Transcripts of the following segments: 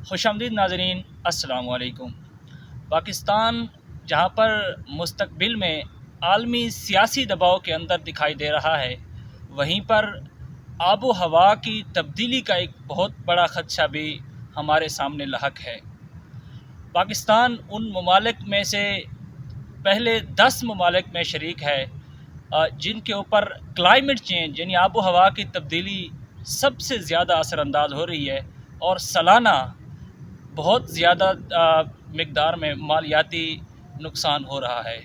खुशामदीद नाज़रीन, अस्सलाम वालेकुम। पाकिस्तान जहाँ पर मुस्तकबिल में आलमी सियासी दबाव के अंदर दिखाई दे रहा है, वहीं पर आबो हवा की तब्दीली का एक बहुत बड़ा ख़दशा भी हमारे सामने लहक है। पाकिस्तान उन ममालिक में से पहले 10 ममालिक में शरीक है जिनके ऊपर क्लाइमेट चेंज यानी आबो हवा की तब्दीली सबसे ज़्यादा असरानंदाज हो रही है और सालाना बहुत ज़्यादा मिक़दार में मालियाती नुकसान हो रहा है।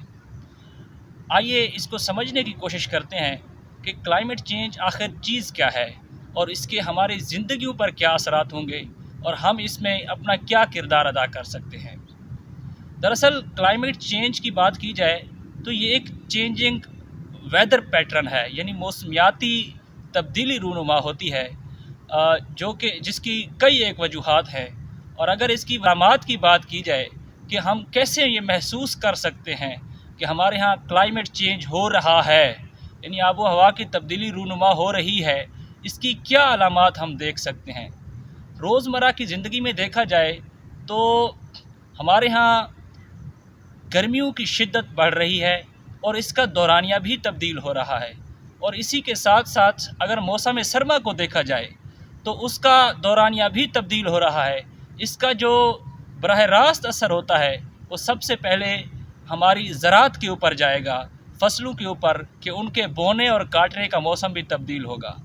आइए इसको समझने की कोशिश करते हैं कि क्लाइमेट चेंज आखिर चीज़ क्या है और इसके हमारी ज़िंदगियों पर क्या असरात होंगे और हम इसमें अपना क्या किरदार अदा कर सकते हैं। दरअसल क्लाइमेट चेंज की बात की जाए तो ये एक चेंजिंग वेदर पैटर्न है, यानी मौसमियाती तब्दीली रूनुमा होती है जो कि जिसकी कई एक वजूहात हैं। और अगर इसकी अलामात की बात की जाए कि हम कैसे ये महसूस कर सकते हैं कि हमारे यहाँ क्लाइमेट चेंज हो रहा है, यानी आबो हवा की तब्दीली रूनुमा हो रही है, इसकी क्या अलामात हम देख सकते हैं। रोज़मर्रा की ज़िंदगी में देखा जाए तो हमारे यहाँ गर्मियों की शिद्दत बढ़ रही है और इसका दौरानिया भी तब्दील हो रहा है, और इसी के साथ साथ अगर मौसम सरमा को देखा जाए तो उसका दौरानिया भी तब्दील हो रहा है। इसका जो बराह रास्त असर होता है वो सबसे पहले हमारी ज़राअत के ऊपर जाएगा, फसलों के ऊपर, कि उनके बोने और काटने का मौसम भी तब्दील होगा।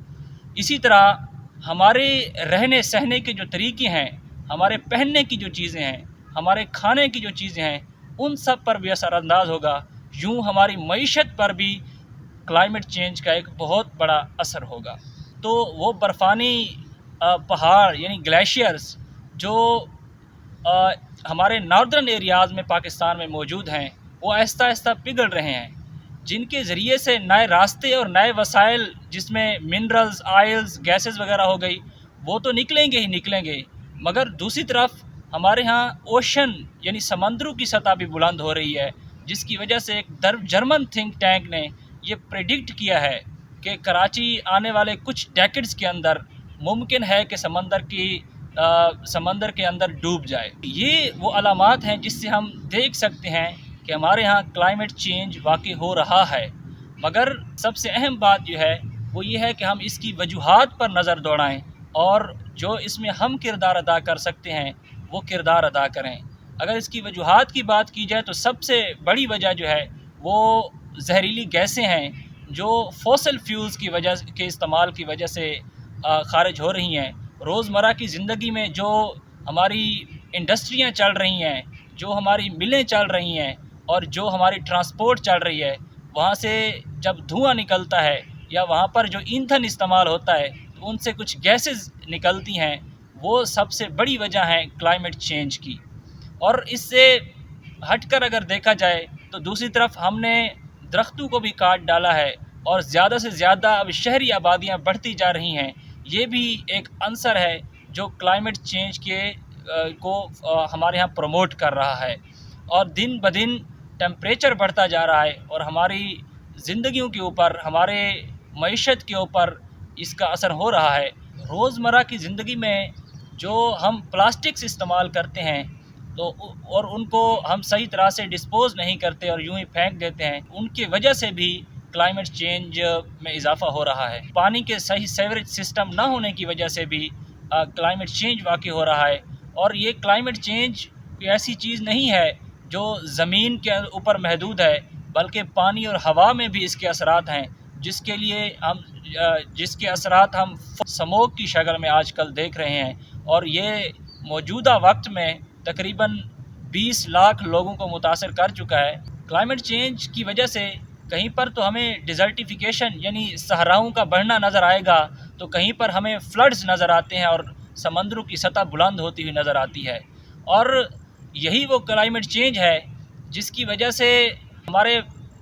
इसी तरह हमारे रहने सहने के जो तरीक़े हैं, हमारे पहनने की जो चीज़ें हैं, हमारे खाने की जो चीज़ें हैं, उन सब पर भी असरानंदाज होगा। यूँ हमारी मईशत पर भी क्लाइमेट चेंज का एक बहुत बड़ा असर होगा। तो वो बर्फ़ानी पहाड़ यानी ग्लेशियर्स जो हमारे नॉर्दर्न एरियाज़ में पाकिस्तान में मौजूद हैं, वो आहिस्ता आहिस्ता पिघल रहे हैं, जिनके ज़रिए से नए रास्ते और नए वसाइल जिसमें मिनरल्स, आयल्स, गैसेस वगैरह हो गई, वो तो निकलेंगे ही निकलेंगे, मगर दूसरी तरफ हमारे यहाँ ओशन यानी समंदरों की सतह भी बुलंद हो रही है, जिसकी वजह से एक जर्मन थिंक टैंक ने ये प्रेडिक्ट किया है कि कराची आने वाले कुछ डेकेड्स के अंदर मुमकिन है कि समंदर के अंदर डूब जाए। ये वो अलामात हैं जिससे हम देख सकते हैं कि हमारे यहाँ क्लाइमेट चेंज वाकई हो रहा है। मगर सबसे अहम बात जो है वो ये है कि हम इसकी वजूहात पर नज़र दौड़ाएं और जो इसमें हम किरदार अदा कर सकते हैं वो किरदार अदा करें। अगर इसकी वजूहात की बात की जाए तो सबसे बड़ी वजह जो है वो जहरीली गैसें हैं जो फॉसिल फ्यूल्स की वजह के इस्तेमाल की वजह से ख़ारिज हो रही हैं। रोज़मर्रा की ज़िंदगी में जो हमारी इंडस्ट्रियाँ चल रही हैं, जो हमारी मिलें चल रही हैं और जो हमारी ट्रांसपोर्ट चल रही है, वहाँ से जब धुआं निकलता है या वहाँ पर जो ईंधन इस्तेमाल होता है तो उनसे कुछ गैसेस निकलती हैं, वो सबसे बड़ी वजह है क्लाइमेट चेंज की। और इससे हटकर अगर देखा जाए तो दूसरी तरफ हमने दरख्तों को भी काट डाला है और ज़्यादा से ज़्यादा अब शहरी आबादियाँ बढ़ती जा रही हैं। ये भी एक अंसर है जो क्लाइमेट चेंज को हमारे यहाँ प्रमोट कर रहा है, और दिन ब दिन टेम्परेचर बढ़ता जा रहा है और हमारी ज़िंदगियों के ऊपर, हमारे मईशत के ऊपर इसका असर हो रहा है। रोज़मर्रा की ज़िंदगी में जो हम प्लास्टिक्स इस्तेमाल करते हैं तो और उनको हम सही तरह से डिस्पोज़ नहीं करते और यूँ ही फेंक देते हैं, उनकी वजह से भी क्लाइमेट चेंज में इजाफ़ा हो रहा है। पानी के सही सीवरेज सिस्टम ना होने की वजह से भी क्लाइमेट चेंज वाक़ई हो रहा है। और ये क्लाइमेट चेंज कोई ऐसी चीज़ नहीं है जो ज़मीन के ऊपर महदूद है, बल्कि पानी और हवा में भी इसके असरात हैं, जिसके असरात हम स्मोक की शक्ल में आजकल देख रहे हैं। और ये मौजूदा वक्त में तकरीबन 20 लाख लोगों को मुतासर कर चुका है। क्लाइमेट चेंज की वजह से कहीं पर तो हमें डिज़र्टिफिकेशन यानी सहराओं का बढ़ना नज़र आएगा, तो कहीं पर हमें फ्लड्स नज़र आते हैं और समंदरों की सतह बुलंद होती हुई नज़र आती है। और यही वो क्लाइमेट चेंज है जिसकी वजह से हमारे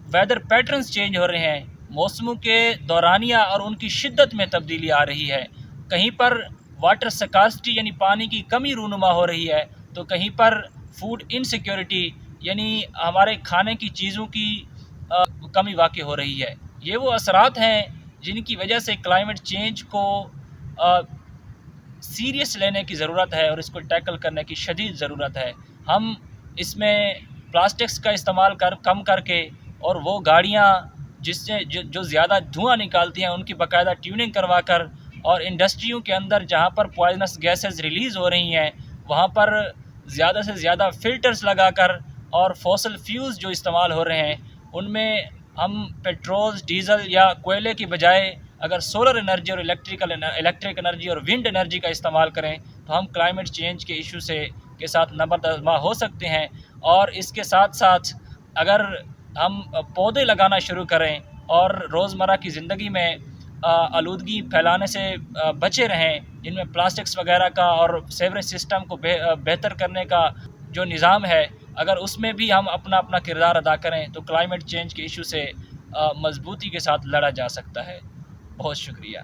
वेदर पैटर्न्स चेंज हो रहे हैं, मौसमों के दौरानिया और उनकी शिद्दत में तब्दीली आ रही है। कहीं पर वाटर स्कार्सिटी यानी पानी की कमी रूनुमा हो रही है, तो कहीं पर फूड इनसिक्योरिटी यानी हमारे खाने की चीज़ों की कमी वाक़ई हो रही है। ये वो असरात हैं जिनकी वजह से क्लाइमेट चेंज को سیریس لینے کی ضرورت ہے اور اس کو ٹیکل کرنے کی شدید ضرورت ہے۔ ہم اس میں پلاسٹکس کا استعمال کم کر کے، اور وہ گاڑیاں جس سے جو زیادہ دھواں نکالتی ہیں ان کی باقاعدہ ٹیوننگ کروا کر، اور انڈسٹریوں کے اندر جہاں پر پوائزنس گیسز ریلیز ہو رہی ہیں وہاں پر زیادہ سے زیادہ فلٹرز لگا کر، اور فوسل فیولز جو استعمال ہو رہے ہیں ان میں ہم پیٹرول، ڈیزل یا کوئلے کی بجائے اگر سولر انرجی اور الیکٹرک انرجی اور ونڈ انرجی کا استعمال کریں تو ہم کلائمیٹ چینج کے ایشو کے ساتھ نبرد ہو سکتے ہیں۔ اور اس کے ساتھ ساتھ اگر ہم پودے لگانا شروع کریں اور روزمرہ کی زندگی میں آلودگی پھیلانے سے بچے رہیں، جن میں پلاسٹکس وغیرہ کا اور سیوریج سسٹم کو بہتر کرنے کا جو نظام ہے، اگر اس میں بھی ہم اپنا کردار ادا کریں تو کلائمیٹ چینج کے ایشو سے مضبوطی کے ساتھ لڑا جا سکتا ہے۔ بہت شکریہ۔